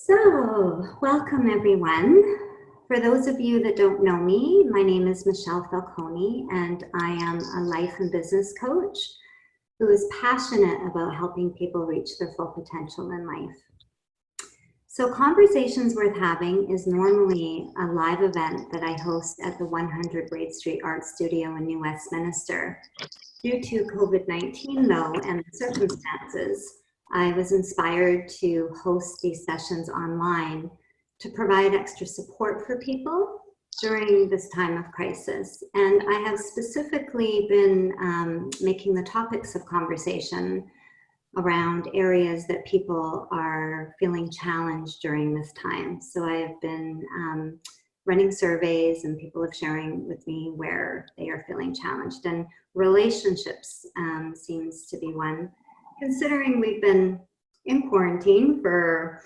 So, welcome everyone. For those of you that don't know me, my name is Michelle Falcone, and I am a life and business coach who is passionate about helping people reach their full potential in life. So, Conversations Worth Having is normally a live event that I host at the 100 Braid Street Art Studio in New Westminster. Due to COVID-19 though, and the circumstances, I was inspired to host these sessions online to provide extra support for people during this time of crisis. And I have specifically been making the topics of conversation around areas that people are feeling challenged during this time. So I have been running surveys, and people are sharing with me where they are feeling challenged. And relationships seems to be one, considering we've been in quarantine for,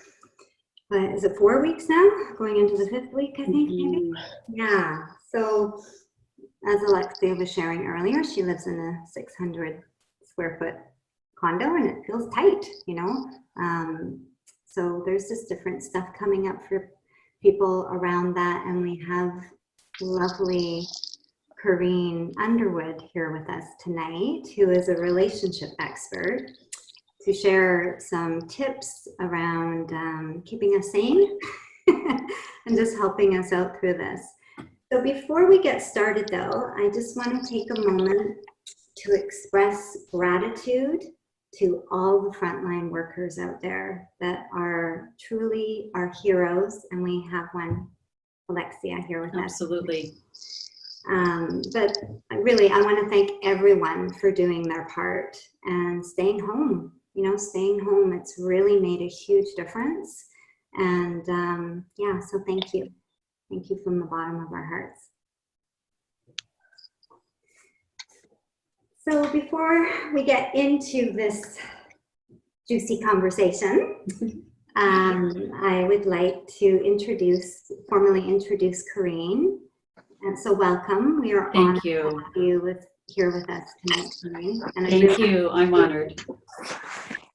is it 4 weeks now? Going into the 5th week, I think, maybe? Yeah, so as Alexia was sharing earlier, she lives in a 600 square foot condo and it feels tight, you know? So there's just different stuff coming up for people around that, and we have lovely Corrine Underwood here with us tonight, who is a relationship expert, to share some tips around keeping us sane and just helping us out through this. So before we get started though, I just want to take a moment to express gratitude to all the frontline workers out there that are truly our heroes, and we have one, Alexia, here with us. Absolutely. But really, I want to thank everyone for doing their part and staying home. You know, staying home, it's really made a huge difference. And yeah, so thank you. Thank you from the bottom of our hearts. So before we get into this juicy conversation, I would like to formally introduce Corrine. And so welcome. We are honored to have you here with us tonight, Corrine. And Thank you. I'm honored.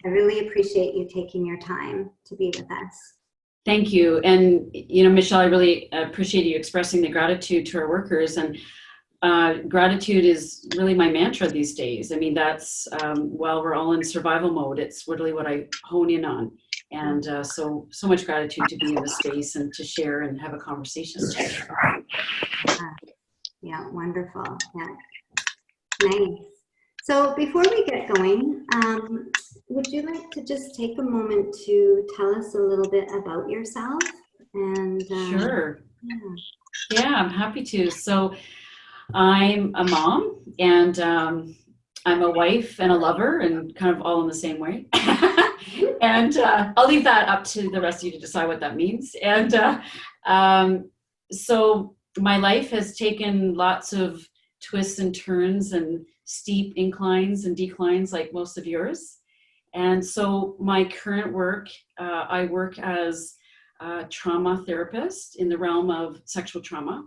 I really appreciate you taking your time to be with us. Thank you. And, you know, Michelle, I really appreciate you expressing the gratitude to our workers. And gratitude is really my mantra these days. I mean, that's, while we're all in survival mode, it's really what I hone in on. And so much gratitude to be in the space and to share and have a conversation. Yeah, wonderful. Yeah, nice. So before we get going, would you like to just take a moment to tell us a little bit about yourself? And sure. Yeah, I'm happy to. So I'm a mom, and I'm a wife and a lover, and kind of all in the same way. And I'll leave that up to the rest of you to decide what that means. And so my life has taken lots of twists and turns and steep inclines and declines like most of yours. And so my current work, I work as a trauma therapist in the realm of sexual trauma.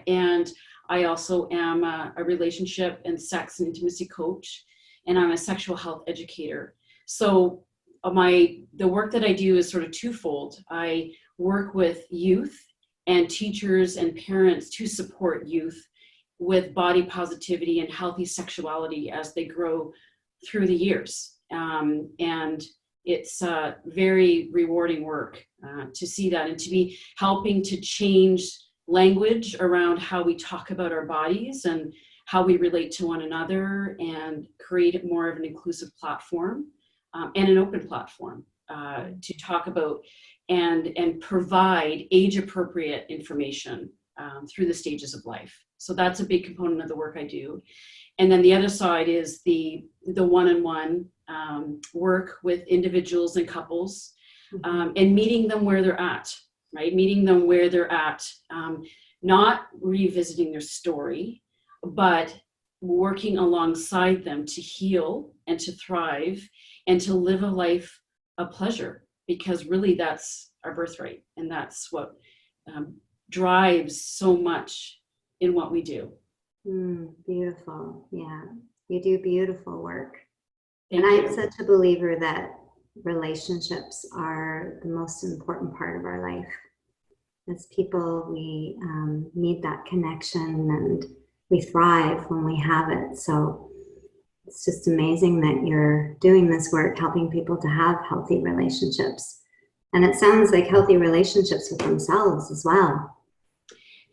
And I also am a relationship and sex and intimacy coach, and I'm a sexual health educator. So the work that I do is sort of twofold. I work with youth and teachers and parents to support youth with body positivity and healthy sexuality as they grow through the years. And it's very rewarding work to see that, and to be helping to change language around how we talk about our bodies and how we relate to one another, and create more of an inclusive platform and an open platform to talk about and provide age-appropriate information through the stages of life. So that's a big component of the work I do. And then the other side is the one-on-one work with individuals and couples, and meeting them where they're at, right? Meeting them where they're at, not revisiting their story, but working alongside them to heal and to thrive and to live a life of pleasure, because really that's our birthright, and that's what drives so much in what we do. Beautiful. Yeah, you do beautiful work. Thank and you. I'm such a believer that relationships are the most important part of our life. As people, we need that connection, and we thrive when we have it. So it's just amazing that you're doing this work, helping people to have healthy relationships. And it sounds like healthy relationships with themselves as well.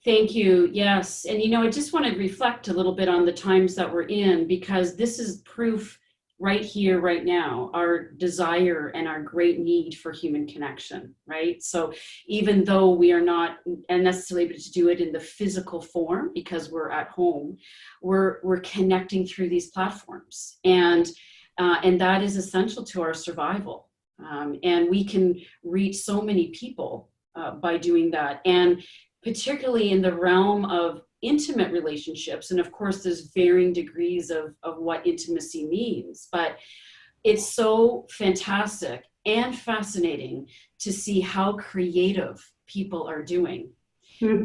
Thank you. Yes. And, I just want to reflect a little bit on the times that we're in, because this is proof right here, right now, our desire and our great need for human connection, right? So even though we are not necessarily able to do it in the physical form because we're at home, we're connecting through these platforms. And that is essential to our survival. And we can reach so many people by doing that. And particularly in the realm of intimate relationships. And of course, there's varying degrees of what intimacy means, but it's so fantastic and fascinating to see how creative people are doing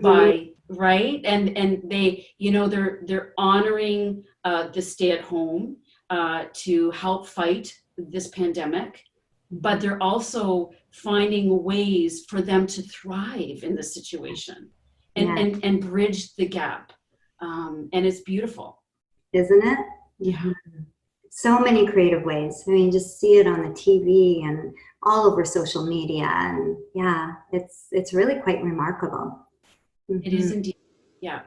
by, right? And they, they're honoring the stay at home to help fight this pandemic, but they're also finding ways for them to thrive in this situation and bridge the gap. And it's beautiful. Isn't it? Yeah. So many creative ways. I mean, just see it on the TV and all over social media. And yeah, it's really quite remarkable. It is indeed. Yeah.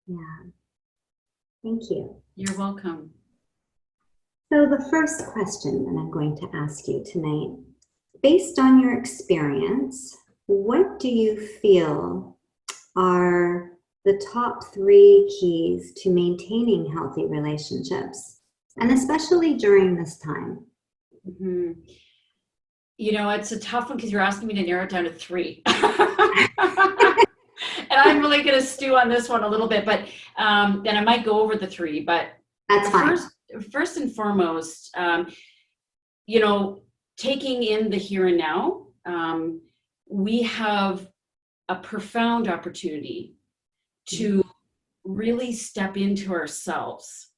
Yeah. Thank you. You're welcome. So the first question that I'm going to ask you tonight, based on your experience, what do you feel are the top 3 keys to maintaining healthy relationships, and especially during this time? Mm-hmm. It's a tough one because you're asking me to narrow it down to 3. And I'm really going to stew on this one a little bit, but then I might go over the 3. But that's fine. First and foremost, taking in the here and now, we have a profound opportunity to really step into ourselves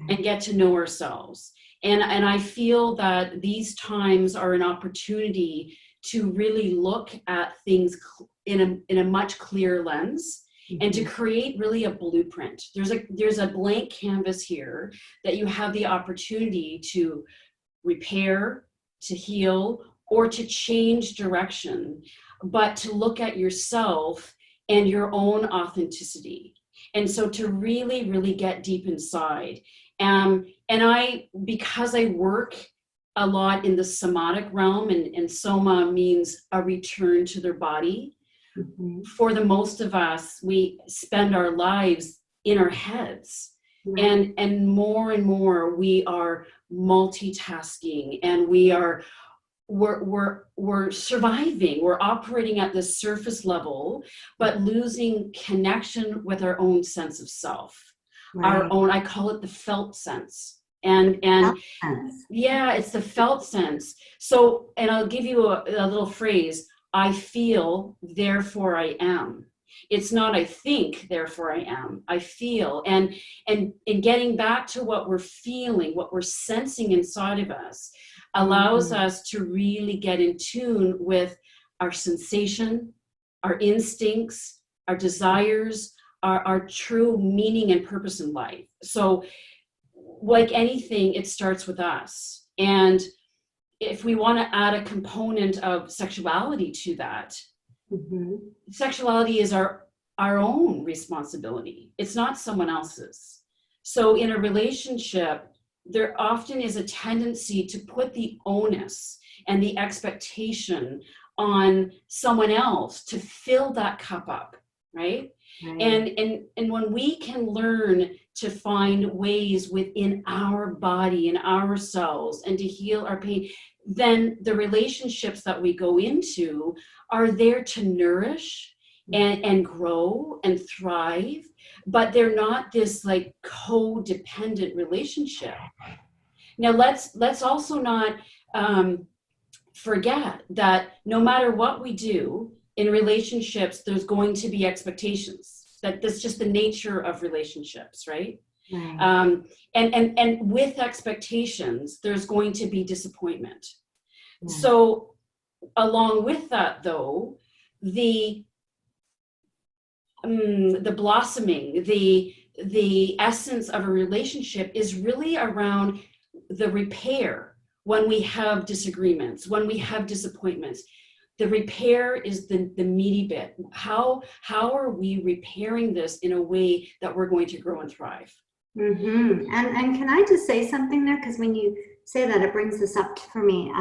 and get to know ourselves. And I feel that these times are an opportunity to really look at things in a much clearer lens and to create really a blueprint. There's a blank canvas here that you have the opportunity to repair, to heal, or to change direction, but to look at yourself and your own authenticity. And so to really, really get deep inside. And because I work a lot in the somatic realm, and soma means a return to their body. For the most of us, we spend our lives in our heads. And more we are multitasking, and we're surviving. We're operating at the surface level, but losing connection with our own sense of self. Our own, I call it the felt sense. And yeah, it's the felt sense. So, and I'll give you a little phrase: I feel, therefore I am. It's not I think, therefore I am. I feel. And getting back to what we're feeling, what we're sensing inside of us, allows us to really get in tune with our sensation, our instincts, our desires, our true meaning and purpose in life. So like anything, it starts with us. And if we want to add a component of sexuality to that, sexuality is our own responsibility. It's not someone else's. So in a relationship, there often is a tendency to put the onus and the expectation on someone else to fill that cup up, right? And when we can learn to find ways within our body and ourselves and to heal our pain, then the relationships that we go into are there to nourish and grow and thrive, but they're not this like codependent relationship. Now let's also not forget that no matter what we do in relationships, there's going to be expectations. That's just the nature of relationships, right? And with expectations, there's going to be disappointment. Yeah. So along with that, though, the blossoming, the essence of a relationship is really around the repair. When we have disagreements, when we have disappointments, the repair is the meaty bit. How are we repairing this in a way that we're going to grow and thrive? Mm-hmm. And can I just say something there? Because when you say that, it brings this up for me.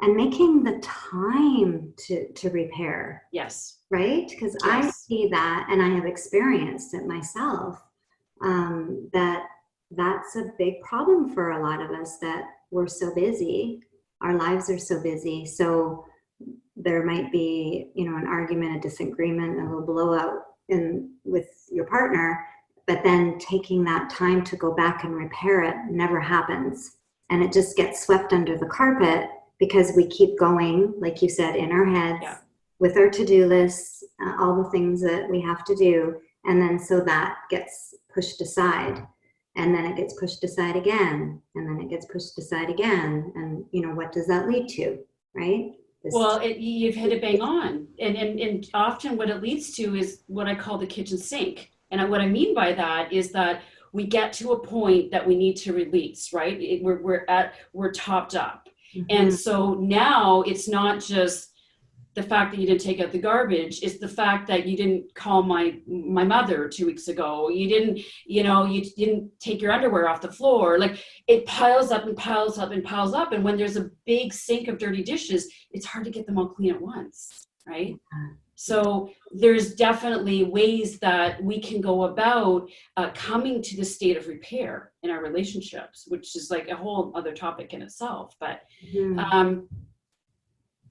And making the time to repair. Yes. Right? Because Yes. I see that, and I have experienced it myself, that's a big problem for a lot of us, that we're so busy. Our lives are so busy. So there might be, an argument, a disagreement, a little blowout with your partner, but then taking that time to go back and repair it never happens. And it just gets swept under the carpet because we keep going, like you said, in our heads. Yeah. With our to-do lists, all the things that we have to do. And then so that gets pushed aside. And then it gets pushed aside again. And then it gets pushed aside again. And, what does that lead to, right? Well, you've hit it bang on. And often what it leads to is what I call the kitchen sink. And what I mean by that is that we get to a point that we need to release, right? We're topped up. Mm-hmm. And so now it's not just the fact that you didn't take out the garbage, is the fact that you didn't call my mother 2 weeks ago. You didn't, you didn't take your underwear off the floor. Like, it piles up and piles up and piles up. And when there's a big sink of dirty dishes, it's hard to get them all clean at once, right? So there's definitely ways that we can go about coming to the state of repair in our relationships, which is like a whole other topic in itself. But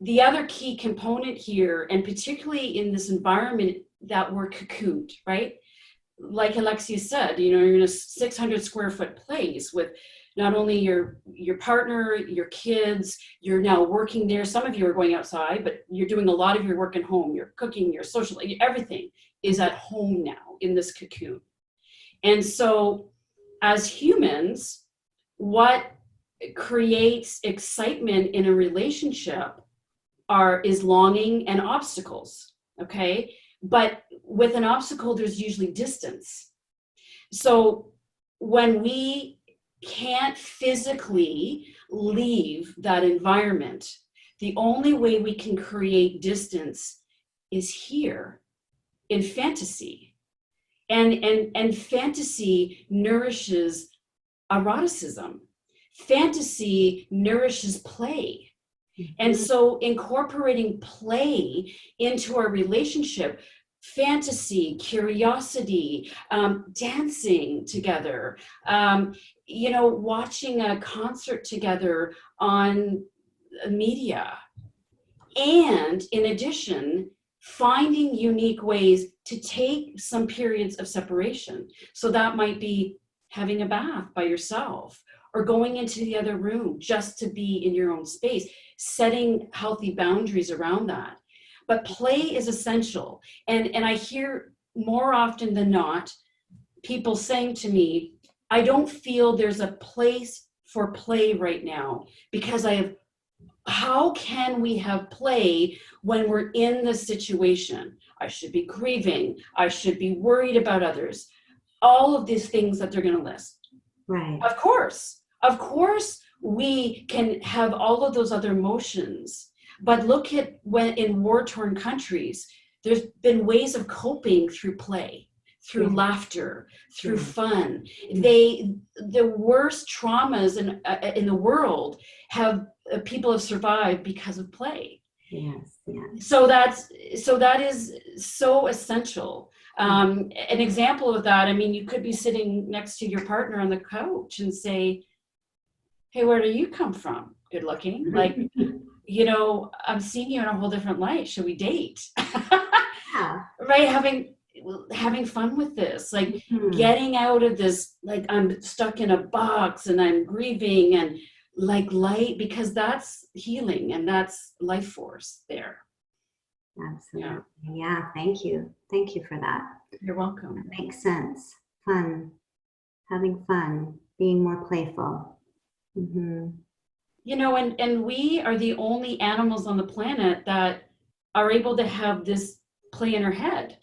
the other key component here, and particularly in this environment that we're cocooned, right? Like Alexia said, you're in a 600 square foot place with not only your partner, your kids, you're now working there. Some of you are going outside, but you're doing a lot of your work at home. You're cooking, your social, everything is at home now in this cocoon. And so as humans, what creates excitement in a relationship is longing and obstacles, okay? But with an obstacle, there's usually distance. So when we can't physically leave that environment, the only way we can create distance is here in fantasy. And fantasy nourishes eroticism. Fantasy nourishes play. And so incorporating play into our relationship, fantasy, curiosity, dancing together, watching a concert together on media. And in addition, finding unique ways to take some periods of separation. So that might be having a bath by yourself, or going into the other room just to be in your own space, setting healthy boundaries around that. But play is essential. And I hear more often than not, people saying to me, I don't feel there's a place for play right now, because how can we have play when we're in the situation? I should be grieving. I should be worried about others. All of these things that they're going to list. Right. Of course, we can have all of those other emotions. But look at when in war-torn countries, there's been ways of coping through play, through laughter, through fun. The worst traumas in the world people have survived because of play. Yes, yes. So that is so essential. An example of that, you could be sitting next to your partner on the couch and say, hey, where do you come from? Good looking. Like, I'm seeing you in a whole different light. Should we date? Yeah. Right? Having fun with this, like getting out of this, like I'm stuck in a box and I'm grieving, and like light, because that's healing and that's life force there. Absolutely. Yeah. Thank you. Thank you for that. You're welcome. That makes sense. Fun. Having fun. Being more playful. Mm-hmm. You know, and we are the only animals on the planet that are able to have this play in our head.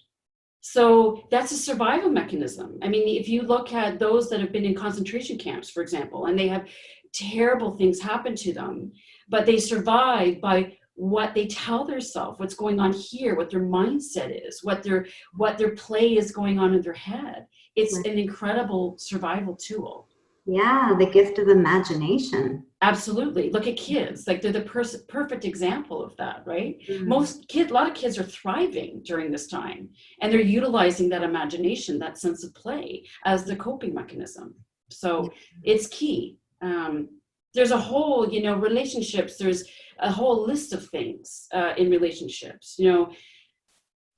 So that's a survival mechanism. I mean, if you look at those that have been in concentration camps, for example, and they have terrible things happen to them, but they survive by what they tell themselves, what's going on here, what their mindset is, what their play is going on in their head. It's Right. an incredible survival tool. Yeah, the gift of imagination. Absolutely. Look at kids. Like they're the perfect example of that, right? Mm. A lot of kids are thriving during this time, and they're utilizing that imagination, that sense of play as the coping mechanism. Yeah. So it's key. There's a whole, relationships, there's a whole list of things in relationships,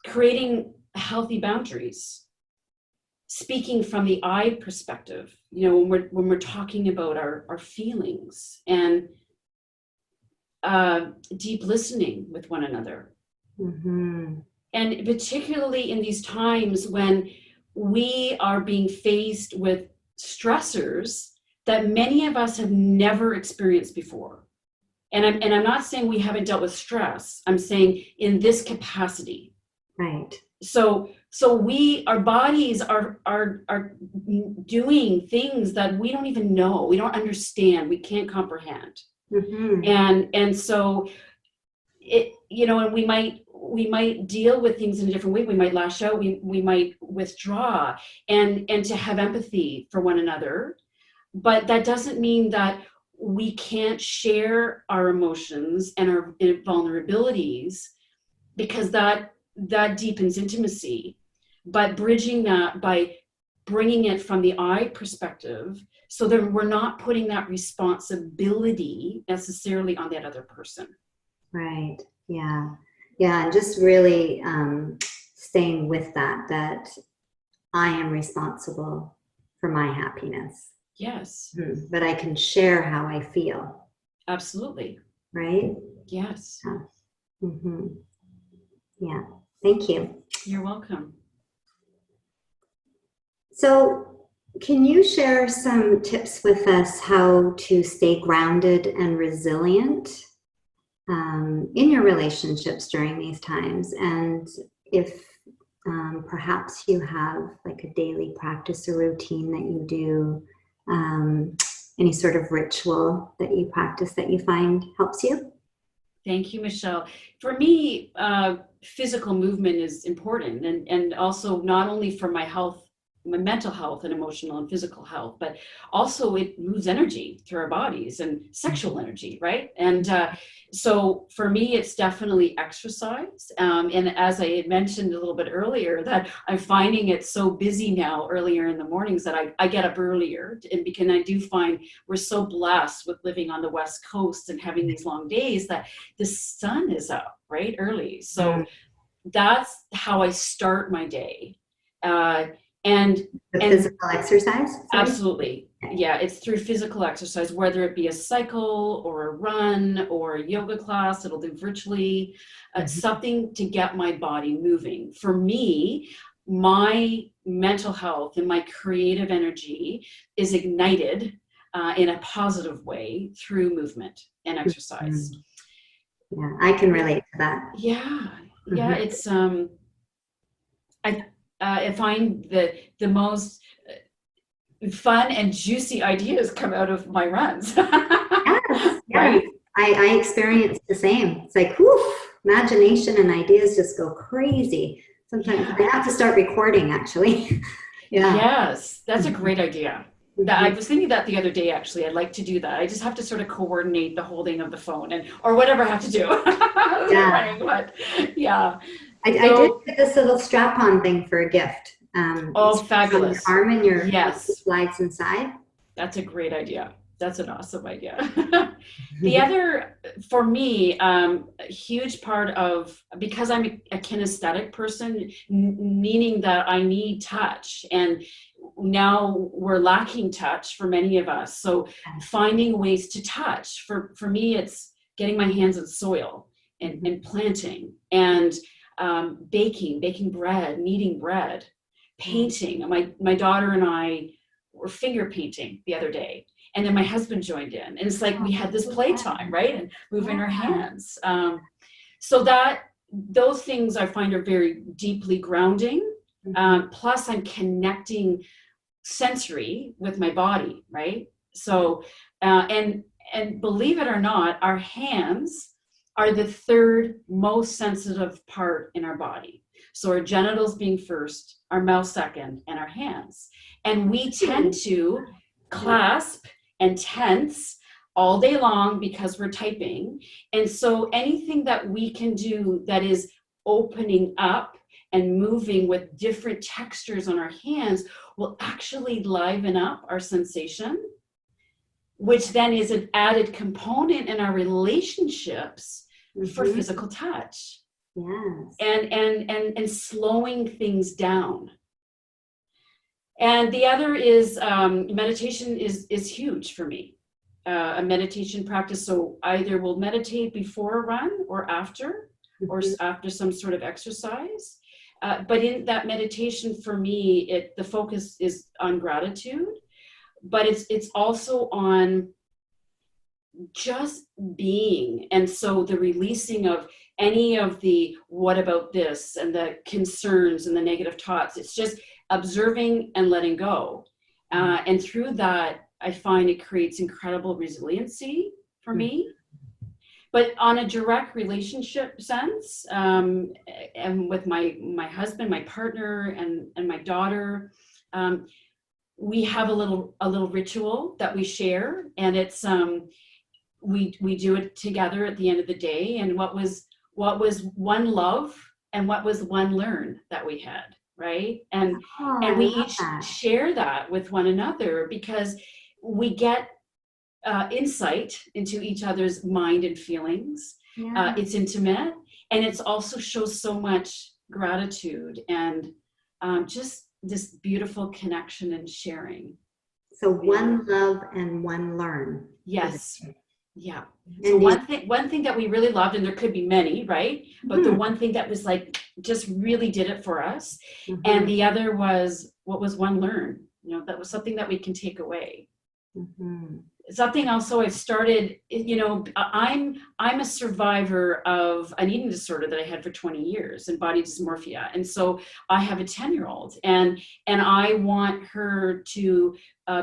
creating healthy boundaries, speaking from the I perspective, when we're talking about our feelings, and deep listening with one another. Mm-hmm. And particularly in these times when we are being faced with stressors that many of us have never experienced before. And I'm not saying we haven't dealt with stress. I'm saying in this capacity. Right. So our bodies are doing things that we don't even know, we don't understand, we can't comprehend. Mm-hmm. And so and we might deal with things in a different way. We might lash out, we might withdraw, and to have empathy for one another. But that doesn't mean that we can't share our emotions and our vulnerabilities, because that deepens intimacy. But bridging that by bringing it from the I perspective, so that we're not putting that responsibility necessarily on that other person. Right. Yeah. Yeah. And just really staying with that I am responsible for my happiness. Yes. But I can share how I feel. Absolutely. Right? Yes. Yeah. Mm-hmm. Yeah. Thank you. You're welcome. So, can you share some tips with us how to stay grounded and resilient in your relationships during these times? And if perhaps you have like a daily practice or routine that you do, any sort of ritual that you practice that you find helps you? Thank you, Michelle. For me, physical movement is important, and also not only for my health, my mental health and emotional and physical health, but also it moves energy through our bodies and sexual energy, right? And so for me, it's definitely exercise. And as I had mentioned a little bit earlier, that I'm finding it so busy now earlier in the mornings that I get up earlier. And because I do find we're so blessed with living on the West Coast and having these long days that the sun is up right early. So that's how I start my day. And The physical exercise? Sorry? absolutely. Yeah, it's through physical exercise, whether it be a cycle or a run or a yoga class, it'll do virtually, something to get my body moving. For me, my mental health and my creative energy is ignited in a positive way through movement and exercise. Yeah, I can relate to that. Yeah, it's I find that the most fun and juicy ideas come out of my runs. Yes, yes. Right? I experience the same. It's like, whew, imagination and ideas just go crazy. Sometimes Yeah. I have to start recording, actually. Yeah. Yes, that's a great idea. I Mhm. was thinking that the other day, actually. I'd like to do that. I just have to sort of coordinate the holding of the phone or whatever I have to do. Yeah. But yeah. I did So, get this little strap-on thing for a gift. It oh, straps on your fabulous. arm and your Yes. slides inside. That's a great idea. That's an awesome idea. The other, for me, a huge part of, because I'm a kinesthetic person, meaning that I need touch, and now we're lacking touch for many of us. So finding ways to touch, for me, it's getting my hands in soil and planting and baking bread, kneading bread, painting. My daughter and I were finger painting the other day, And then my husband joined in, and it's like we had this playtime, right? And moving our hands. So those things I find are very deeply grounding. Plus I'm connecting sensory with my body, right? So, and believe it or not, our hands are the third most sensitive part in our body. So our genitals being first, our mouth second, and our hands. And we tend to clasp and tense all day long because we're typing. And so anything that we can do that is opening up and moving with different textures on our hands will actually liven up our sensation, which then is an added component in our relationships for physical touch. Yes. And slowing things down. And the other is meditation is huge for me. A meditation practice. So either we'll meditate before a run or after, or after some sort of exercise. But in that meditation, for me, the focus is on gratitude, but it's also on just being. And so the releasing of any of the what about this and the concerns and the negative thoughts, it's just observing and letting go. And through that, I find it creates incredible resiliency for me. But on a direct relationship sense, and with my husband, my partner, and my daughter, we have a little ritual that we share, and it's we do it together at the end of the day. And what was one love and what was one learn that we had, right? And we each share that with one another, because we get insight into each other's mind and feelings. It's intimate, and it's also shows so much gratitude and just this beautiful connection and sharing. So one love and one learn. Yes. Yeah. So one thing that we really loved, and there could be many, right? But the one thing that was like just really did it for us, and the other was, what was one learn? That was something that we can take away. Something also I've started, I'm a survivor of an eating disorder that I had for 20 years and body dysmorphia. And so I have a 10-year-old, and I want her to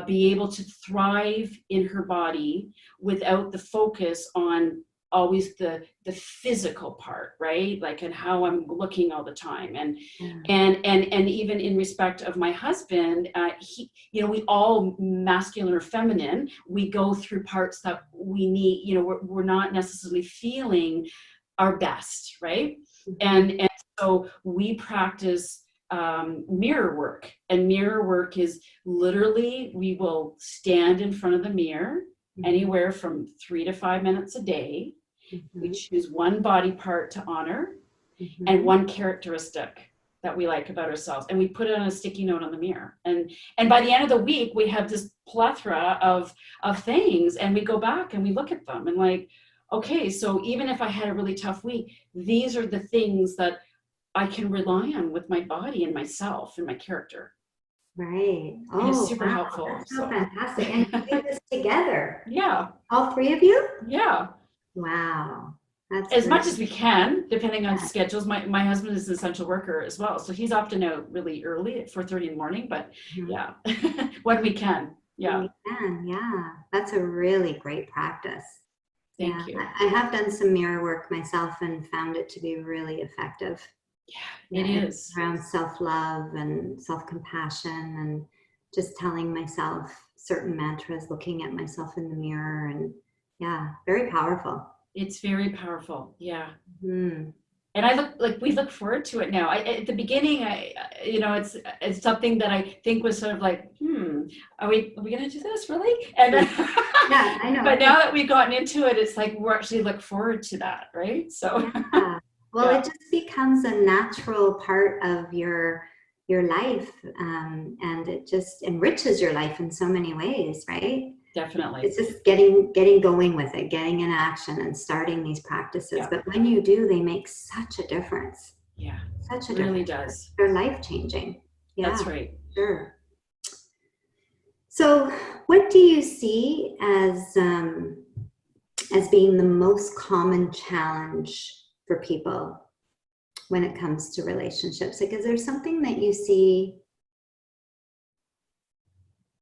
be able to thrive in her body without the focus on always the physical part, right? Like, and how I'm looking all the time. And even in respect of my husband, we all, masculine or feminine, we go through parts that we need, we're not necessarily feeling our best, right? And so we practice mirror work, and mirror work is literally, we will stand in front of the mirror anywhere from 3 to 5 minutes a day. We choose one body part to honor and one characteristic that we like about ourselves, and we put it on a sticky note on the mirror. And by the end of the week, we have this plethora of things, and we go back and we look at them and like, okay, so even if I had a really tough week, these are the things that I can rely on with my body and myself and my character. Right. And it's super helpful. That's so fantastic. And you do this together? Yeah. All three of you? Yeah. Wow. That's as much as we can, depending on schedules. My husband is an essential worker as well, so he's often out really early at 4:30 in the morning. But yeah, when we can, yeah. When we can, yeah. That's a really great practice. Thank you. I have done some mirror work myself and found it to be really effective. Yeah, it is. Around self-love and self-compassion, and just telling myself certain mantras, looking at myself in the mirror, and very powerful. It's very powerful. Yeah. And we look forward to it now. At the beginning, it's something that I think was sort of like, are we going to do this really? And yeah, I know. But now that we've gotten into it, it's like we're actually look forward to that, right? So well, it just becomes a natural part of your life, and it just enriches your life in so many ways, right? Definitely. It's just getting going with it, getting in action and starting these practices. Yeah. But when you do, they make such a difference. Yeah. Such a difference. It really does. They're life-changing. Yeah. That's right. Sure. So what do you see as being the most common challenge for people when it comes to relationships? Like, is there something that you see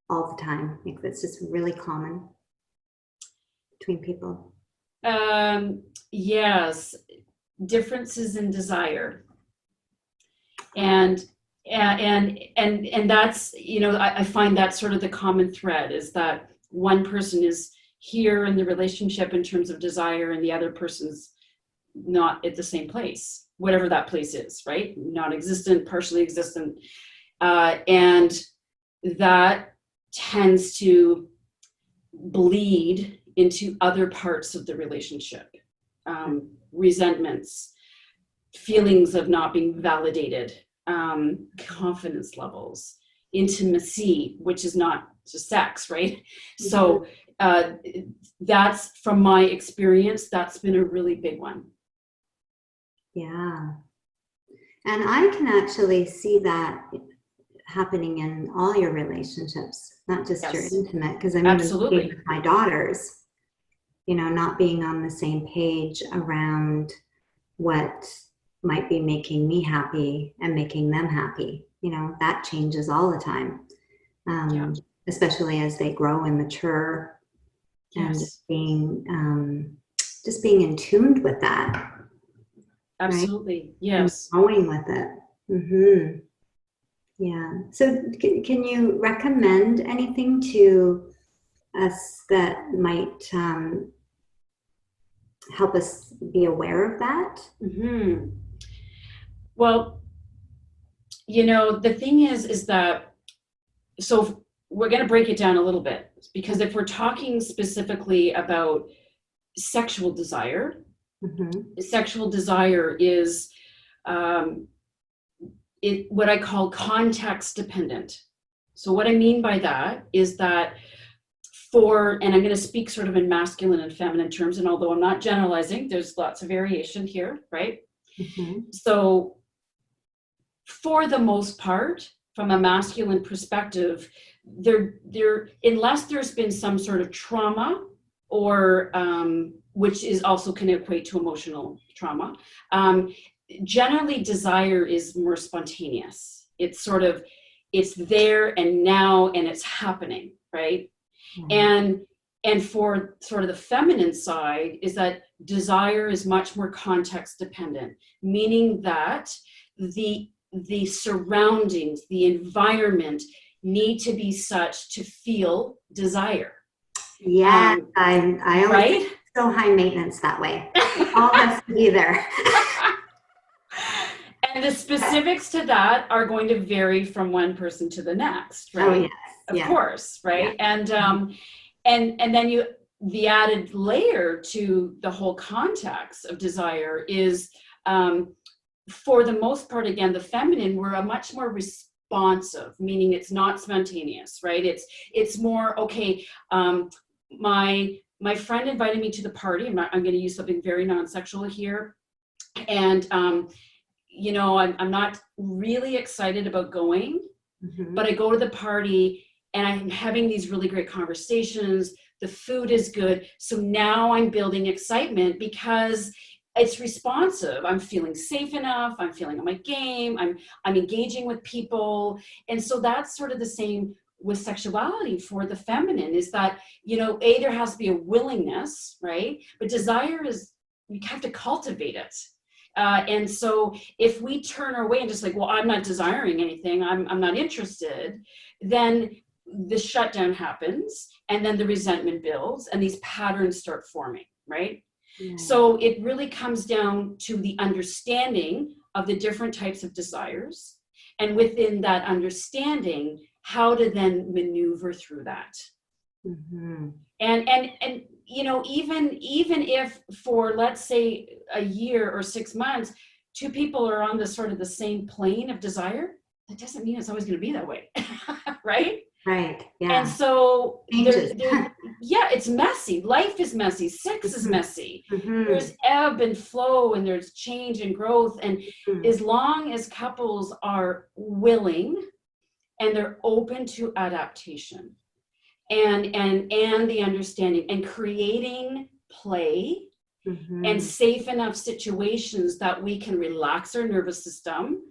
all the time, like that's just really common between people? Yes, differences in desire, and that's, you know, I find that sort of the common thread is that one person is here in the relationship in terms of desire, and the other person's not at the same place, whatever that place is, right? Non-existent, partially existent, and that tends to bleed into other parts of the relationship. Resentments, feelings of not being validated, confidence levels, intimacy, which is not just sex, right? Mm-hmm. So that's, from my experience, that's been a really big one. Yeah. And I can actually see that happening in all your relationships, not just your intimate, because I'm even thinking with my daughters, you know, not being on the same page around what might be making me happy and making them happy. You know, that changes all the time, especially as they grow and mature, and just being in tune with that. Absolutely, right? Yes. And growing with it. Mm-hmm. Yeah. So can you recommend anything to us that might help us be aware of that? Mm-hmm. Well, you know, the thing is that, so we're going to break it down a little bit, because if we're talking specifically about sexual desire, sexual desire is what I call context dependent. So what I mean by that is that and I'm going to speak sort of in masculine and feminine terms, and although I'm not generalizing, there's lots of variation here, right? So for the most part, from a masculine perspective, unless there's been some sort of trauma, or which is also can equate to emotional trauma, generally desire is more spontaneous. It's sort of, it's there and now, and it's happening, right? And for sort of the feminine side is that desire is much more context dependent, meaning that the surroundings, the environment need to be such to feel desire. Yeah, I always think so high maintenance that way. All has to be there. And the specifics to that are going to vary from one person to the next, right? Oh, yes. Of course, right? Yeah. And then the added layer to the whole context of desire is, for the most part, again, the feminine, we're a much more responsive, meaning it's not spontaneous, right? It's more, okay, my friend invited me to the party. I'm going to use something very non-sexual here. And, you know, I'm not really excited about going, but I go to the party and I'm having these really great conversations. The food is good. So now I'm building excitement because it's responsive. I'm feeling safe enough. I'm feeling on my game. I'm engaging with people. And so that's sort of the same with sexuality for the feminine, is that, you know, there has to be a willingness, right? But desire is, you have to cultivate it. And so if we turn our way and just like, well, I'm not desiring anything, I'm not interested, then the shutdown happens, and then the resentment builds, and these patterns start forming, right? Yeah. So it really comes down to the understanding of the different types of desires, and within that understanding, how to then maneuver through that. And you know, even if for, let's say, a year or 6 months, two people are on the sort of the same plane of desire, that doesn't mean it's always going to be that way. Right? Right. Yeah. And so yeah, it's messy. Life is messy. Sex is messy. There's ebb and flow, and there's change and growth. And as long as couples are willing and they're open to adaptation, and the understanding, and creating play and safe enough situations that we can relax our nervous system,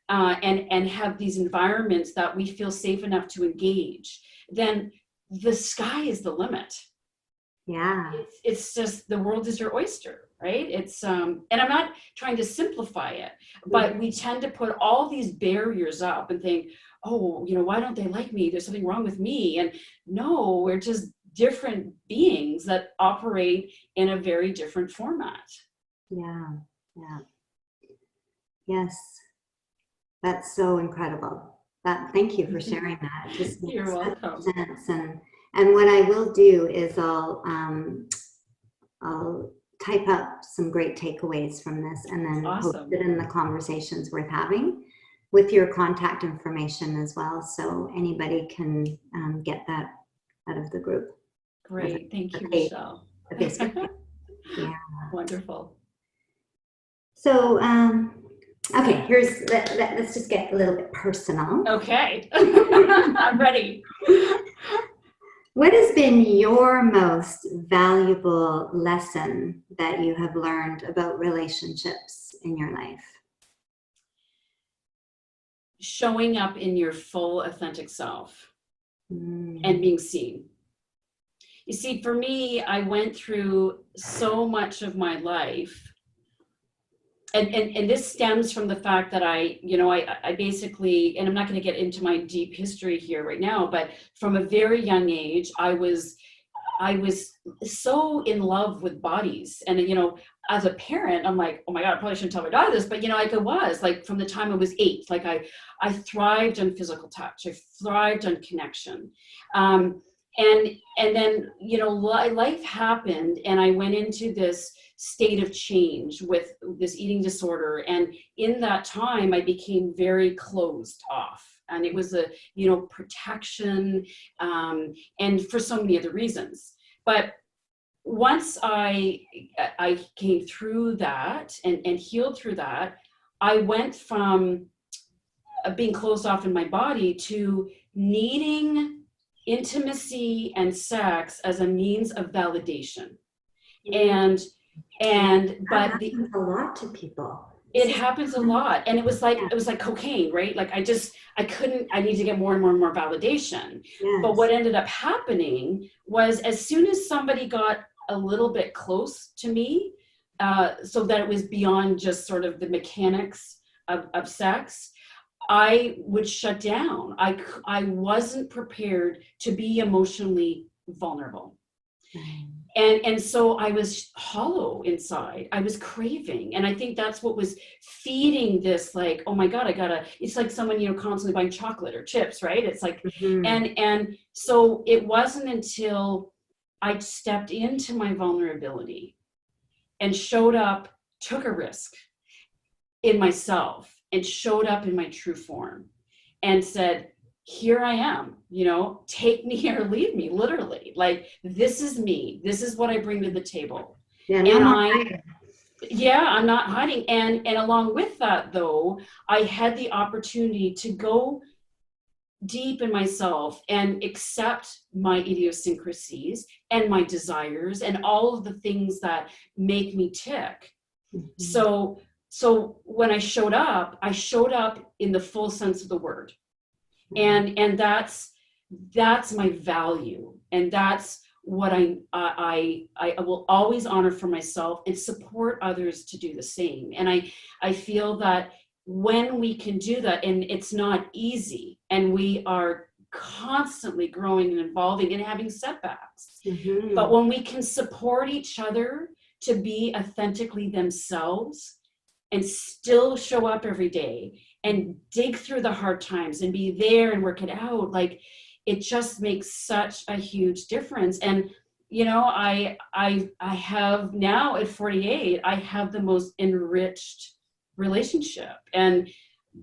and have these environments that we feel safe enough to engage, then the sky is the limit. Yeah. It's just, the world is your oyster, right? It's and I'm not trying to simplify it, but we tend to put all these barriers up and think, oh, why don't they like me? There's something wrong with me. And no, we're just different beings that operate in a very different format. Yeah. Yeah. Yes. That's so incredible. Thank you for sharing that. It just makes You're welcome. sense. And what I will do is I'll type up some great takeaways from this and then post Awesome. it in the conversations worth having with your contact information as well, so anybody can get that out of the group. Great. Thank you, Michelle. The Facebook. Yeah. Wonderful. So, okay, let's just get a little bit personal. Okay. I'm ready. What has been your most valuable lesson that you have learned about relationships in your life? Showing up in your full authentic self and being seen. You see, for me, I went through so much of my life, and this stems from the fact that I basically, and I'm not going to get into my deep history here right now, but from a very young age, I was so in love with bodies. And, as a parent, I'm like, oh my God, I probably shouldn't tell my daughter this, but like I was, like from the time I was 8, like I thrived on physical touch. I thrived on connection. And then, life happened and I went into this state of change with this eating disorder. And in that time, I became very closed off. And it was a, protection, and for so many other reasons. But once I came through that and healed through that, I went from being closed off in my body to needing intimacy and sex as a means of validation. But that happens a lot to people. It happens a lot. And it was like cocaine, right? Like I need to get more and more and more validation. Yes. But what ended up happening was, as soon as somebody got a little bit close to me, so that it was beyond just sort of the mechanics of sex, I would shut down. I wasn't prepared to be emotionally vulnerable. And so I was hollow inside. I was craving. And I think that's what was feeding this, like, oh my God, it's like someone, constantly buying chocolate or chips, right? It's like, and so it wasn't until I stepped into my vulnerability and showed up, took a risk in myself and showed up in my true form and said, here I am, take me or leave me, literally. Like, this is me. This is what I bring to the table. Yeah, I'm not hiding. And along with that, though, I had the opportunity to go deep in myself and accept my idiosyncrasies and my desires and all of the things that make me tick. So when I showed up in the full sense of the word. And that's my value, and that's what I will always honor for myself and support others to do the same. And I feel that when we can do that, and it's not easy, and we are constantly growing and evolving and having setbacks, but when we can support each other to be authentically themselves and still show up every day and dig through the hard times and be there and work it out, like, it just makes such a huge difference. And I have now at 48, I have the most enriched relationship,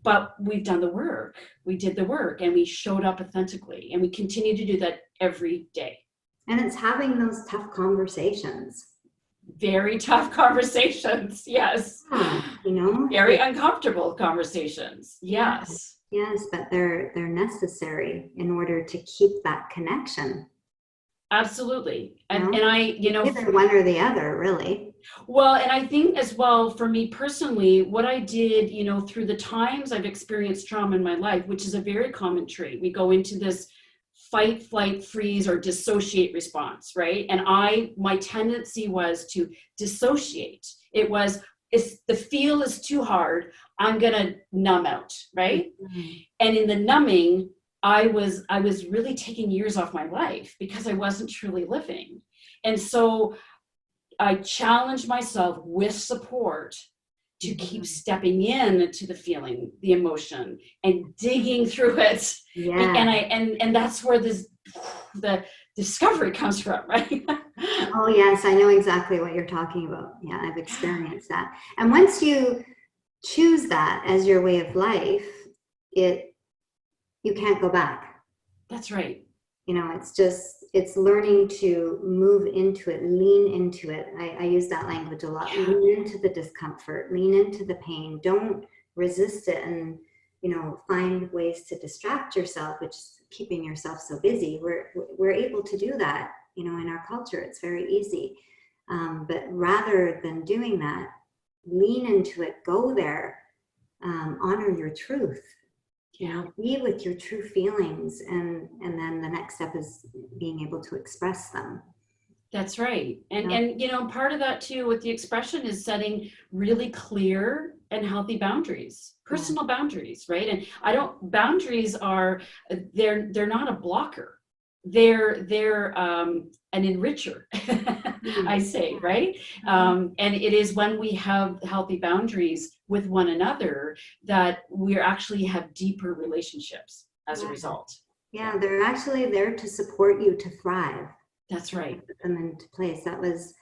but we've done the work. We did the work and we showed up authentically, and we continue to do that every day. And it's having those tough conversations. Very tough conversations, yes. Very uncomfortable conversations, yes. Yes, but they're necessary in order to keep that connection. Absolutely. You know, And either one or the other, really. well, and I think as well, for me personally, what I did, through the times I've experienced trauma in my life, which is a very common trait, we go into this fight, flight, freeze, or dissociate response, right? And my tendency was to dissociate. It was, if the feel is too hard, I'm gonna numb out, right? Mm-hmm. And in the numbing, I was really taking years off my life because I wasn't truly living. And so I challenged myself with support to keep stepping in to the feeling, the emotion, and digging through it. Yeah. And that's where the discovery comes from, right? Oh, yes, I know exactly what you're talking about. Yeah, I've experienced that. And once you choose that as your way of life, you can't go back. That's right. It's learning to move into it, lean into it. I use that language a lot. Yeah. Lean into the discomfort, lean into the pain. Don't resist it and, find ways to distract yourself, which is keeping yourself so busy. We're able to do that, in our culture. It's very easy. But rather than doing that, lean into it, go there, honor your truth. Be with your true feelings, and then the next step is being able to express them. That's right. And part of that too with the expression is setting really clear and healthy boundaries, personal boundaries, right? And boundaries are, they're not a blocker. They're an enricher, I say, right? And it is when we have healthy boundaries with one another that we actually have deeper relationships as a result. Yeah, they're actually there to support you to thrive. That's right. Put them into place. That was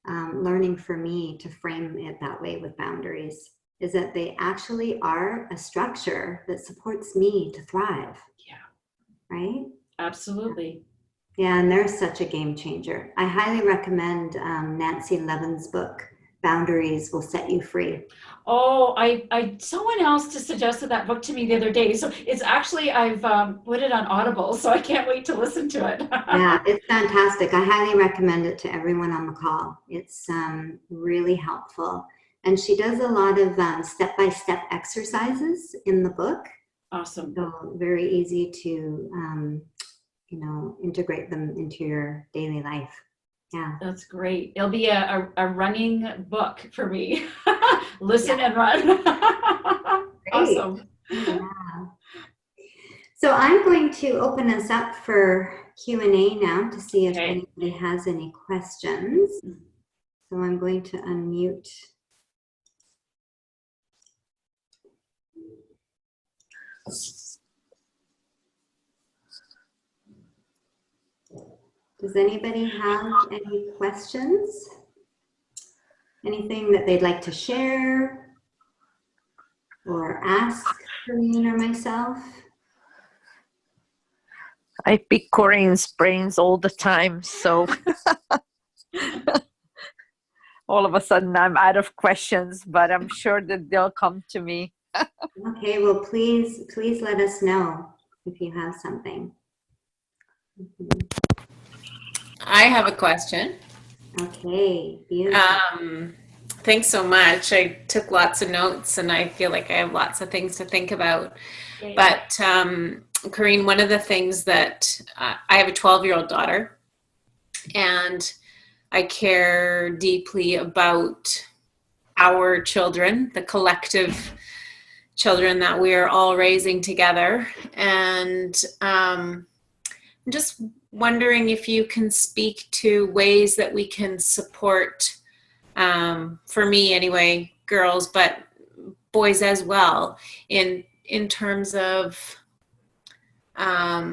learning for me to frame it that way with boundaries, is that they actually are a structure that supports me to thrive. Yeah. Right? Absolutely. Yeah, and they're such a game changer. I highly recommend Nancy Levin's book, Boundaries Will Set You Free. Oh, I someone else just suggested that book to me the other day. So it's actually, I've put it on Audible, so I can't wait to listen to it. Yeah, it's fantastic. I highly recommend it to everyone on the call. It's really helpful. And she does a lot of step-by-step exercises in the book. Awesome. So very easy to, integrate them into your daily life. Yeah. That's great. It'll be a running book for me. Listen and run. Awesome. Yeah. So I'm going to open us up for Q&A now to see if anybody has any questions. So I'm going to unmute. Does anybody have any questions? Anything that they'd like to share or ask Corinne or myself? I pick Corinne's brains all the time, so all of a sudden I'm out of questions, but I'm sure that they'll come to me. Okay, well, please let us know if you have something. I have a question. Okay, beautiful. Thanks so much. I took lots of notes and I feel like I have lots of things to think about. Okay. But Corinne, one of the things that I have a 12-year-old daughter, and I care deeply about our children, the collective children that we are all raising together. And I'm just wondering if you can speak to ways that we can support, for me anyway, girls, but boys as well, in terms of how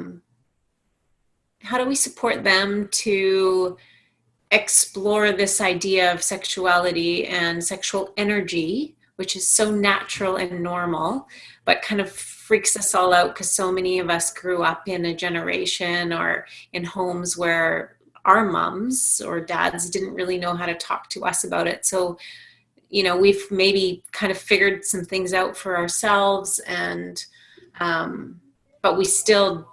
do we support them to explore this idea of sexuality and sexual energy, which is so natural and normal, but kind of freaks us all out because so many of us grew up in a generation or in homes where our moms or dads didn't really know how to talk to us about it. So, we've maybe kind of figured some things out for ourselves, and but we still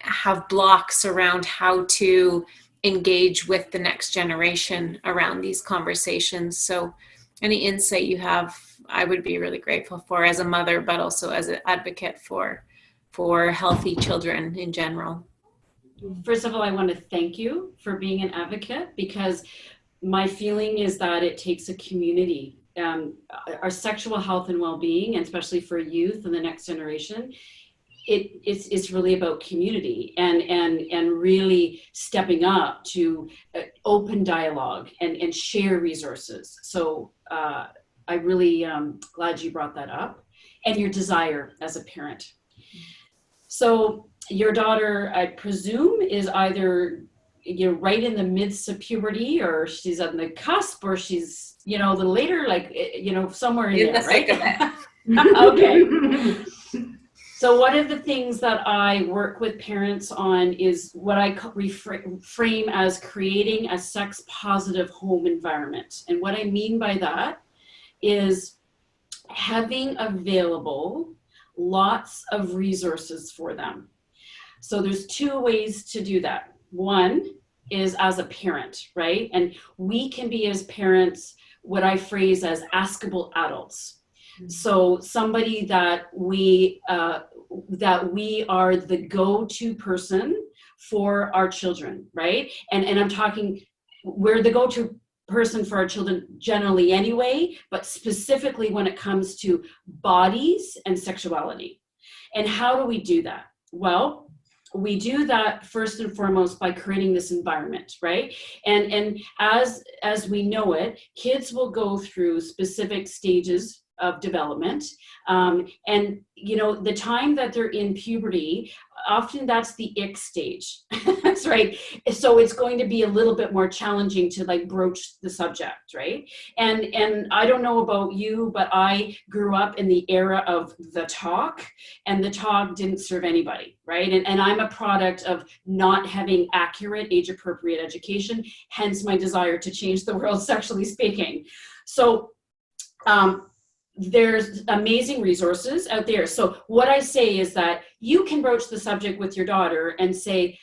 have blocks around how to engage with the next generation around these conversations. So any insight you have, I would be really grateful for as a mother, but also as an advocate for healthy children in general. First of all, I want to thank you for being an advocate, because my feeling is that it takes a community. Our sexual health and well-being, and especially for youth and the next generation, it's really about community and really stepping up to open dialogue and share resources. So I really glad you brought that up, and your desire as a parent. So your daughter, I presume, is either right in the midst of puberty, or she's on the cusp, or she's a little later, like somewhere in there, right? Okay. So one of the things that I work with parents on is what I frame as creating a sex positive home environment. And what I mean by that is having available lots of resources for them. So there's two ways to do that. One is as a parent, right? And we can be, as parents, what I phrase as askable adults. So somebody that we are the go-to person for our children, right? And I'm talking, we're the go-to person for our children generally anyway, but specifically when it comes to bodies and sexuality. And how do we do that? Well, we do that first and foremost by creating this environment, right? And as we know it, kids will go through specific stages of development. And the time that they're in puberty, often that's the ick stage. That's right. So it's going to be a little bit more challenging to broach the subject, right? And I don't know about you, but I grew up in the era of the talk, and the talk didn't serve anybody, right? And I'm a product of not having accurate age-appropriate education, hence my desire to change the world sexually speaking. So there's amazing resources out there. So what I say is that you can broach the subject with your daughter and say,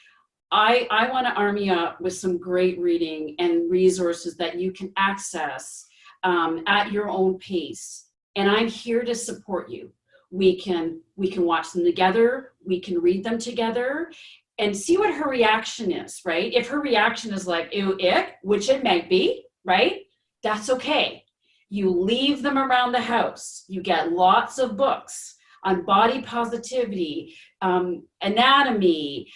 I want to arm you up with some great reading and resources that you can access at your own pace. And I'm here to support you. We can watch them together. We can read them together and see what her reaction is, right? If her reaction is like, ew, ick, which it might be, right? That's okay. You leave them around the house. You get lots of books on body positivity, anatomy,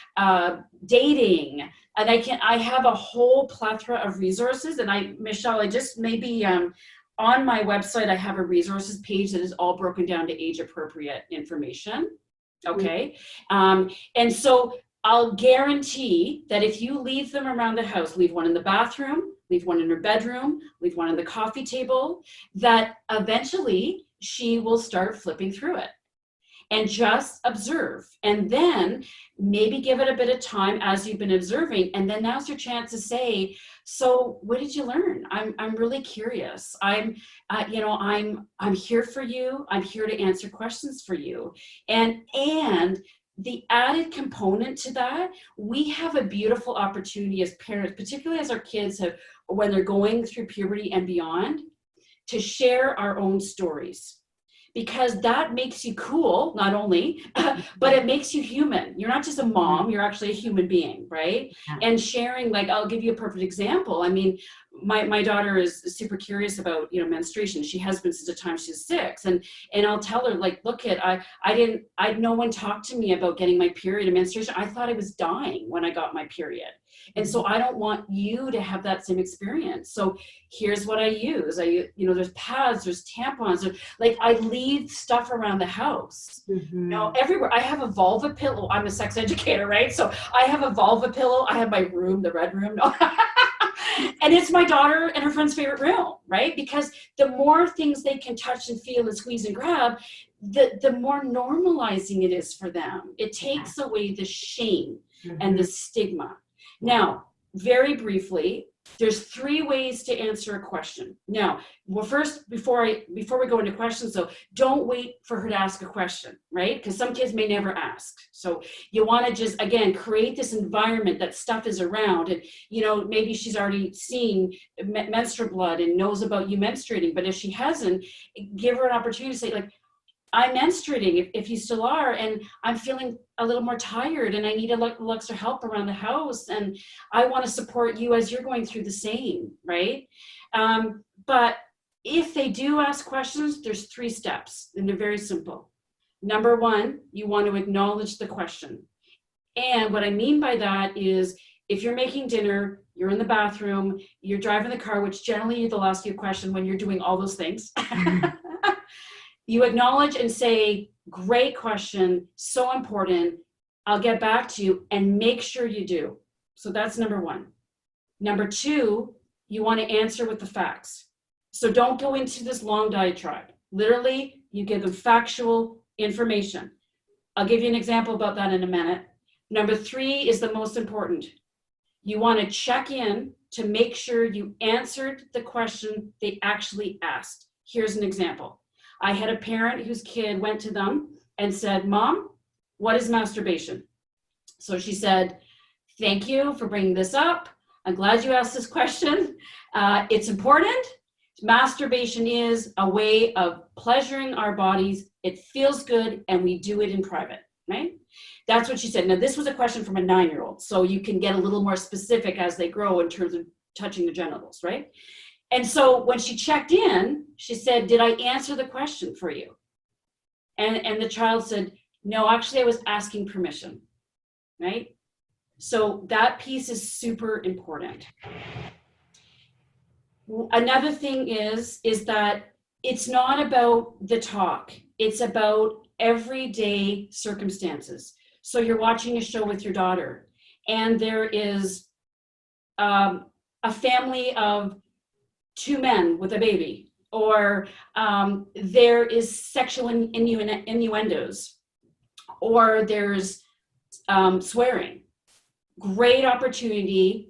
dating, and I have a whole plethora of resources. And Michelle, I just maybe on my website, I have a resources page that is all broken down to age appropriate information. Okay. And so I'll guarantee that if you leave them around the house, leave one in the bathroom, leave one in her bedroom, leave one on the coffee table, that eventually she will start flipping through it. And just observe, and then maybe give it a bit of time as you've been observing, and then now's your chance to say, so what did you learn? I'm really curious. I'm here for you. I'm here to answer questions for you. And the added component to that, we have a beautiful opportunity as parents, particularly as our kids when they're going through puberty and beyond, to share our own stories. Because that makes you cool, not only, but it makes you human. You're not just a mom, you're actually a human being, right? Yeah. And sharing, I'll give you a perfect example. I mean, my daughter is super curious about, menstruation. She has been since the time she's 6. And I'll tell her, look no one talked to me about getting my period and menstruation. I thought I was dying when I got my period. And so I don't want you to have that same experience. So here's what I use. There's pads, there's tampons, I leave stuff around the house. Everywhere. I have a vulva pillow. I'm a sex educator, right? So I have a vulva pillow. I have my room, the red room. And it's my daughter and her friend's favorite room, right? Because the more things they can touch and feel and squeeze and grab, the more normalizing it is for them. It takes away the shame and the stigma. Now, very briefly, There's 3 ways to answer a question. Now, well, first, before we go into questions, though, don't wait for her to ask a question, right? Because some kids may never ask. So you want to just, again, create this environment that stuff is around. And, maybe she's already seen menstrual blood and knows about you menstruating. But if she hasn't, give her an opportunity to say, like, I'm menstruating, if you still are, and I'm feeling a little more tired and I need a little extra help around the house, and I want to support you as you're going through the same, right? But if they do ask questions, there's 3 steps, and they're very simple. Number 1, you want to acknowledge the question. And what I mean by that is, if you're making dinner, you're in the bathroom, you're driving the car, which generally they'll ask you a question when you're doing all those things. You acknowledge and say, great question, so important, I'll get back to you, and make sure you do. So that's number 1. Number 2, you want to answer with the facts. So don't go into this long diatribe. Literally, you give them factual information. I'll give you an example about that in a minute. Number 3 is the most important. You want to check in to make sure you answered the question they actually asked. Here's an example. I had a parent whose kid went to them and said, Mom, what is masturbation? So she said, thank you for bringing this up. I'm glad you asked this question. It's important. Masturbation is a way of pleasuring our bodies. It feels good, and we do it in private, right? That's what she said. Now, this was a question from a 9-year-old, so you can get a little more specific as they grow in terms of touching the genitals, right? And so when she checked in, she said, did I answer the question for you? And the child said, no, actually, I was asking permission, right? So that piece is super important. Another thing is that it's not about the talk. It's about everyday circumstances. So you're watching a show with your daughter, and there is a family of 2 men with a baby, or there is sexual innuendos, or there's swearing. Great opportunity,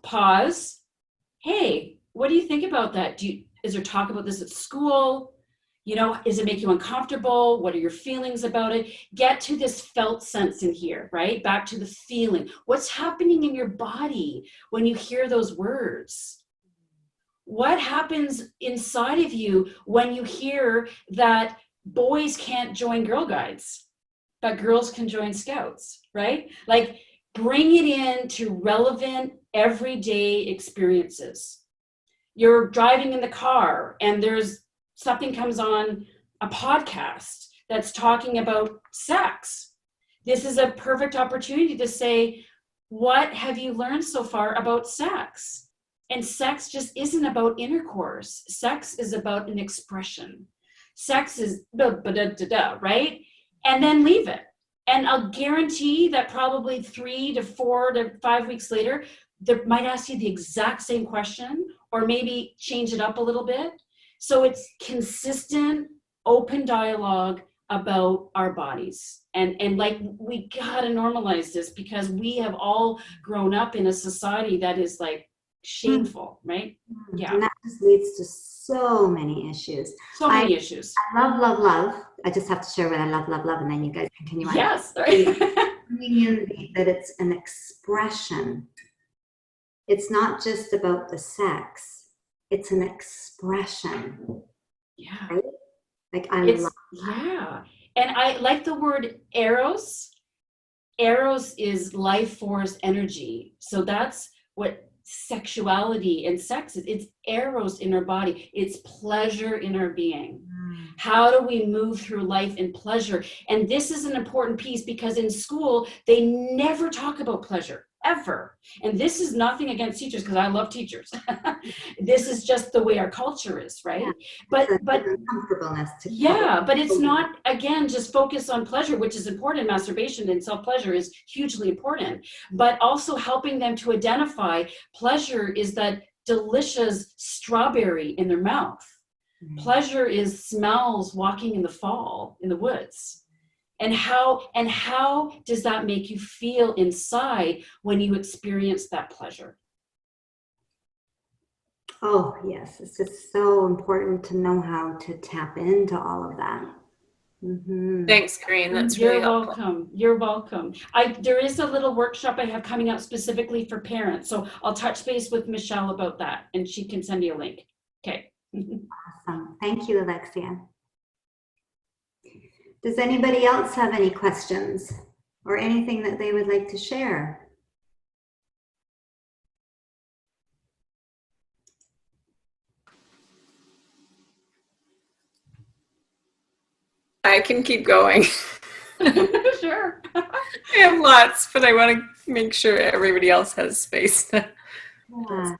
pause. Hey, what do you think about that? Is there talk about this at school? Does it make you uncomfortable? What are your feelings about it? Get to this felt sense in here, right? Back to the feeling. What's happening in your body when you hear those words? What happens inside of you when you hear that boys can't join Girl Guides, but girls can join Scouts, right? Like, bring it into relevant everyday experiences. You're driving in the car and something comes on a podcast that's talking about sex. This is a perfect opportunity to say, what have you learned so far about sex? And sex just isn't about intercourse. Sex is about an expression. Sex is right? And then leave it. And I'll guarantee that probably 3 to 4 to 5 weeks later, they might ask you the exact same question, or maybe change it up a little bit. So it's consistent, open dialogue about our bodies. And like, we gotta normalize this, because we have all grown up in a society that is like shameful, right? Yeah. And that just leads to so many issues. So many issues. I love, love, love. I just have to share what I love, love, love, and then you guys continue on. Yes. Right. Bringing in that it's an expression. It's not just about the sex. It's an expression. Yeah. Right? Like, I love that. Yeah. And I like the word eros. Eros is life force energy. So that's what sexuality and sex is. It's eros in our body. It's pleasure in our being. How do we move through life in pleasure? And this is an important piece, because in school, they never talk about pleasure, ever. And this is nothing against teachers, because I love teachers. This is just the way our culture is, right? Yeah. But Uncomfortableness to yeah, but it's not, again, just focus on pleasure, which is important. Masturbation and self-pleasure is hugely important, but also helping them to identify pleasure is that delicious strawberry in their mouth. Pleasure is smells walking in the fall in the woods. And how does that make you feel inside when you experience that pleasure? Oh, yes. It's just so important to know how to tap into all of that. Thanks, Corinne. That's really You're helpful. welcome. You're welcome. There is a little workshop I have coming out specifically for parents. So I'll touch base with Michelle about that and she can send you a link. Okay. Awesome. Thank you, Alexia. Does anybody else have any questions or anything that they would like to share? I can keep going. Sure. I have lots, but I want to make sure everybody else has space. Yeah.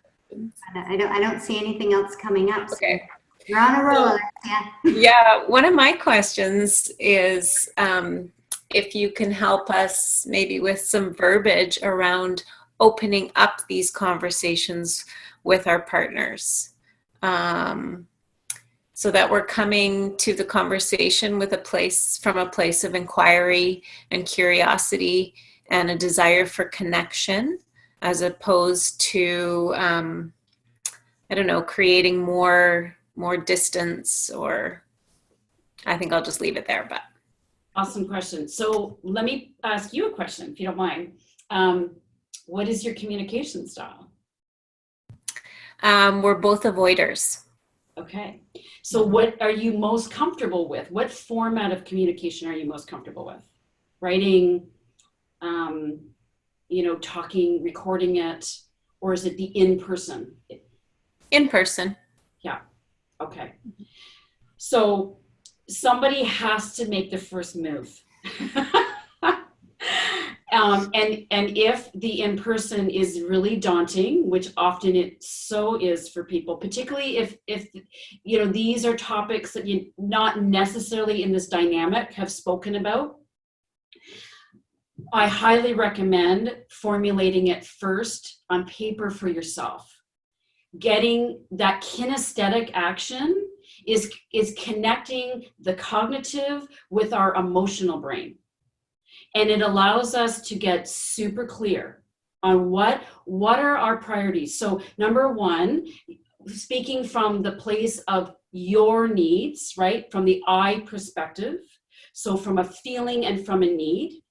I don't see anything else coming up. So Okay. you're on a roll, So, Alexia. yeah, one of my questions is if you can help us maybe with some verbiage around opening up these conversations with our partners. So that we're coming to the conversation with from a place of inquiry and curiosity and a desire for connection, as opposed to, I don't know, creating more distance, or I think I'll just leave it there. But Awesome question. So let me ask you a question, if you don't mind. What is your communication style? we're both avoiders. Okay. So what are you most comfortable with? What format of communication are you most comfortable with? Writing, talking, recording it, or is it the in-person? In person. Yeah. Okay. So somebody has to make the first move. And if the in-person is really daunting, which often it so is for people, particularly if these are topics that you not necessarily in this dynamic have spoken about, I highly recommend formulating it first on paper for yourself. Getting that kinesthetic action is connecting the cognitive with our emotional brain. And it allows us to get super clear on what are our priorities. So number one, speaking from the place of your needs, right? From the I perspective. So from a feeling and from a need.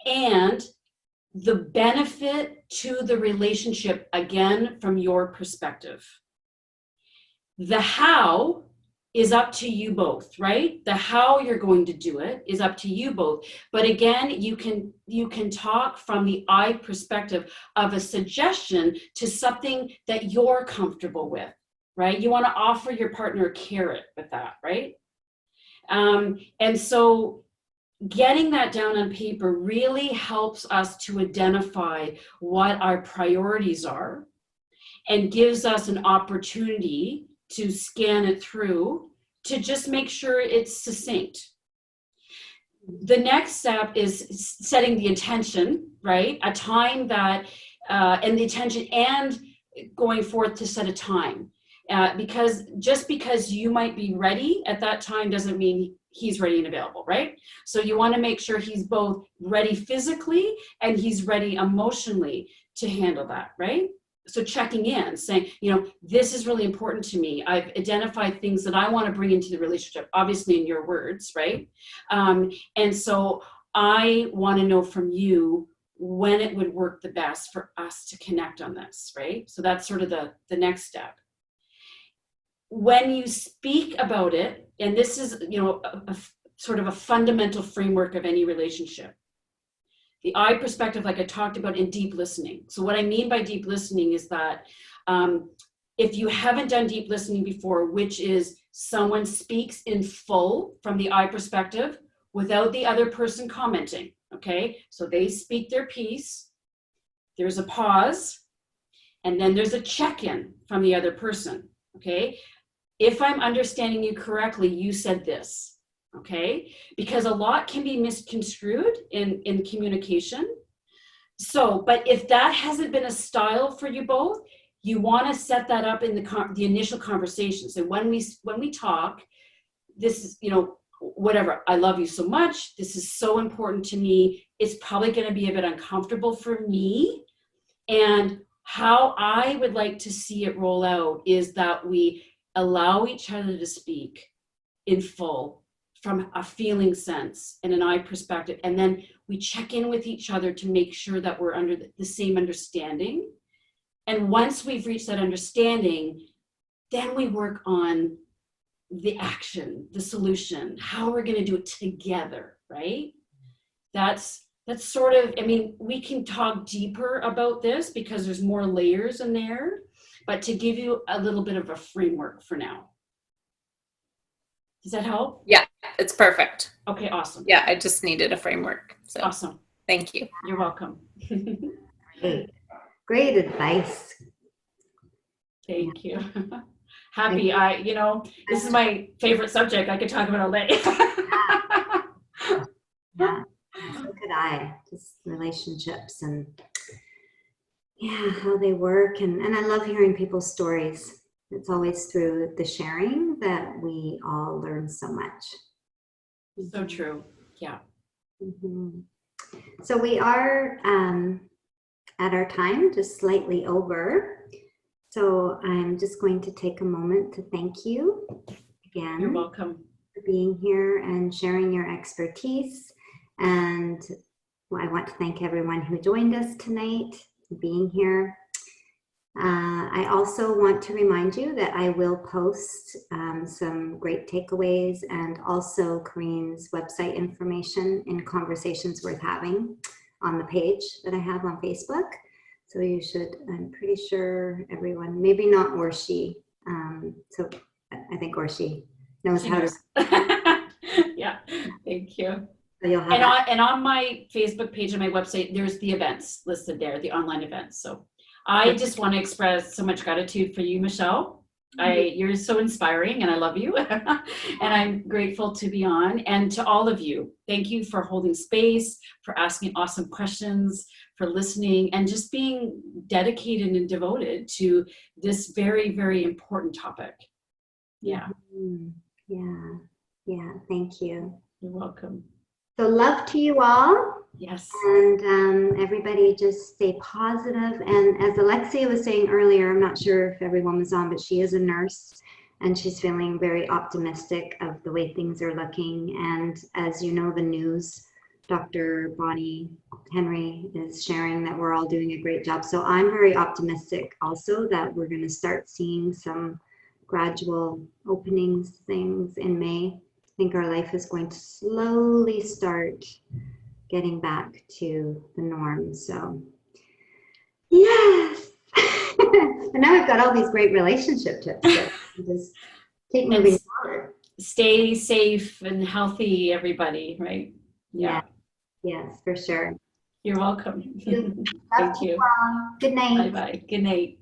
And the benefit to the relationship, again, from your perspective. The how is up to you both, right? The how you're going to do it is up to you both. But again, you can talk from the I perspective of a suggestion to something that you're comfortable with, right? You want to offer your partner a carrot with that, right? And so getting that down on paper really helps us to identify what our priorities are and gives us an opportunity to scan it through to just make sure it's succinct. The next step is setting the intention, right? A time that, and the intention, and going forth to set a time. Because just because you might be ready at that time doesn't mean he's ready and available, right? So you want to make sure he's both ready physically and he's ready emotionally to handle that, right? So checking in, saying, this is really important to me. I've identified things that I want to bring into the relationship, obviously in your words, right? And so I want to know from you when it would work the best for us to connect on this, right? So that's sort of the next step. When you speak about it, and this is, a sort of a fundamental framework of any relationship. The I perspective, like I talked about, in deep listening. So what I mean by deep listening is that if you haven't done deep listening before, which is someone speaks in full from the I perspective without the other person commenting, okay? So they speak their piece, there's a pause, and then there's a check-in from the other person, okay? If I'm understanding you correctly, you said this. Okay, because a lot can be misconstrued in communication. So, but if that hasn't been a style for you both, you want to set that up in the initial conversation. So when we talk, this is, whatever, I love you so much. This is so important to me. It's probably going to be a bit uncomfortable for me. And how I would like to see it roll out is that we allow each other to speak in full from a feeling sense and an I perspective. And then we check in with each other to make sure that we're under the same understanding. And once we've reached that understanding, then we work on the action, the solution, how we're going to do it together, right? That's sort of, I mean, we can talk deeper about this because there's more layers in there, but to give you a little bit of a framework for now. Does that help? Yeah, it's perfect. Okay, awesome. Yeah, I just needed a framework. So Awesome. thank you. You're welcome. Great advice. Thank you. Happy. This is my favorite subject. I could talk about all day. Yeah, so could I. Just relationships and how they work. And I love hearing people's stories. It's always through the sharing that we all learn so much. So true. Yeah. Mm-hmm. So we are at our time, just slightly over. So I'm just going to take a moment to thank you again. You're welcome. For being here and sharing your expertise. And I want to thank everyone who joined us tonight, being here. I also want to remind you that I will post some great takeaways and also Corinne's website information in Conversations Worth Having on the page that I have on Facebook. So you should, I'm pretty sure everyone, maybe not Orshi. So I think Orshi knows how to. Yeah, thank you. So you'll have and on my Facebook page and my website, there's the events listed there, the online events. So I just want to express so much gratitude for you, Michelle. You're so inspiring and I love you. And I'm grateful to be on. And to all of you, thank you for holding space, for asking awesome questions, for listening, and just being dedicated and devoted to this very, very important topic. Yeah. Yeah, thank you. You're welcome. So love to you all. Yes. And everybody just stay positive. And as Alexia was saying earlier, I'm not sure if everyone was on, but she is a nurse and she's feeling very optimistic of the way things are looking. And as you know, the news, Dr. Bonnie Henry is sharing that we're all doing a great job. So I'm very optimistic also that we're going to start seeing some gradual openings, things in May. I think our life is going to slowly start getting back to the norm. So, yes. And now we've got all these great relationship tips that just keep moving forward. Stay safe and healthy, everybody, right? Yeah. Yes, for sure. You're welcome. Thank you. Thank you. Good night. Bye-bye. Good night.